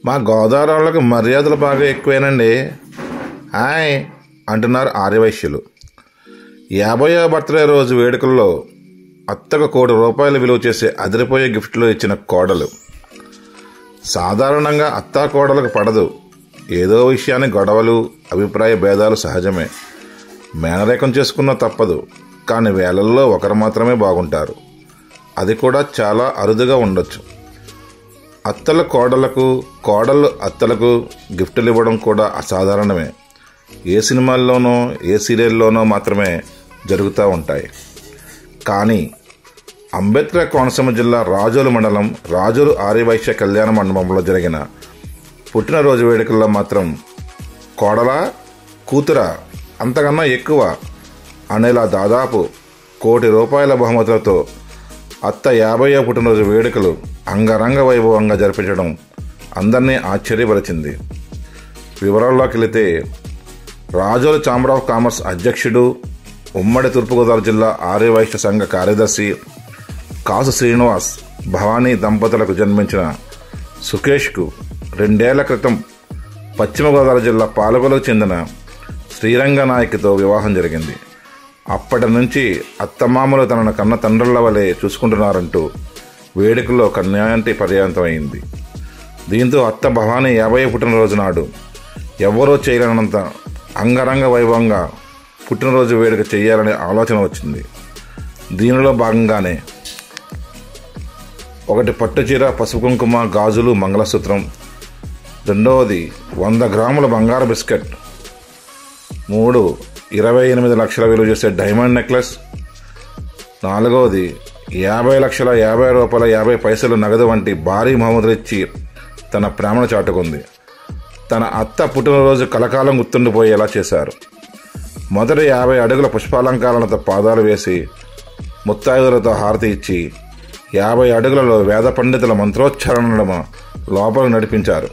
మా గోదావరి వాళ్ళకి మర్యాదలు బాగా ఎక్కువేనండి. హాయ్ అంటున్నారు ఆర్యవైశ్యులు. 50వ బర్త్డే రోజు వేడుకల్లో అత్తకు ₹1,00,00,000 విలువ చేసే అదిరిపోయే గిఫ్ట్లు ఇచ్చిన కోడలు. సాధారణంగా అత్తా కోడలకు పడదు. ఏదో విషయాన్ని గొడవలు, అభిప్రాయ భేదాలు సహజమే. మేనరేకం చేసుకున్నా తప్పదు. కానీ వేళల్లో ఒకరు మాత్రమే బాగుంటారు. అది కూడా చాలా అరుదుగా ఉండొచ్చు. అత్తలు కోడళ్లకు, కోడళ్ళు అత్తలకు గిఫ్టులు ఇవ్వడం కూడా అసాధారణమే. ఏ సినిమాల్లోనో ఏ సీరియల్లోనో మాత్రమే జరుగుతూ ఉంటాయి. కానీ అంబేద్కర్ కోనసీమ జిల్లా రాజోలు మండలం రాజోలు ఆర్యవైశ్య కళ్యాణ మండపంలో జరిగిన పుట్టినరోజు వేడుకల్లో మాత్రం కోడలా కూతురా అంతకన్నా ఎక్కువ అనేలా దాదాపు ₹1,00,00,000 బహుమతులతో అత్త 50వ పుట్టినరోజు వేడుకలు అంగరంగ వైభవంగా జరిపించడం అందరినీ ఆశ్చర్యపరిచింది. వివరాల్లోకి వెళితే రాజోలు ఛాంబర్ ఆఫ్ కామర్స్ అధ్యక్షుడు, ఉమ్మడి తూర్పుగోదావరి జిల్లా ఆర్యవైశ్య సంఘ కార్యదర్శి కాసు శ్రీనివాస్ భవానీ దంపతులకు జన్మించిన సుకేష్కు 2 ఏళ్ల క్రితం పశ్చిమ గోదావరి జిల్లా పాలకొలకు చెందిన శ్రీరంగనాయకితో వివాహం జరిగింది. అప్పటి నుంచి అత్తమామలు తనను కన్న తండ్రుల వలె చూసుకుంటున్నారంటూ వేడుకల్లో కన్యాంటి పర్యాంతమైంది. దీంతో అత్త భవానీ 50వ పుట్టినరోజు నాడు ఎవరో చేయలేనంత అంగరంగ వైభవంగా పుట్టినరోజు వేడుక చేయాలనే ఆలోచన వచ్చింది. దీనిలో భాగంగానే ఒకటి పట్టుచీర, పసుపు కుంకుమ, గాజులు, మంగళసూత్రం, రెండవది 100 గ్రాముల బంగారు బిస్కెట్, 3 28 లక్షల విలువ చేసే డైమండ్ నెక్లెస్, 4వది ₹50,50,50 నగదు వంటి భారీ బహుమతులు ఇచ్చి తన ప్రేమను చాటుకుంది. తన అత్త పుట్టినరోజు కలకాలం గుర్తుండిపోయేలా చేశారు. మొదటి 50 అడుగుల పుష్పాలంకారాలతో పాదాలు వేసి ముత్తైదులతో హారతి ఇచ్చి 50 అడుగులలో వేద పండితుల మంత్రోచ్చారణ లోపల నడిపించారు.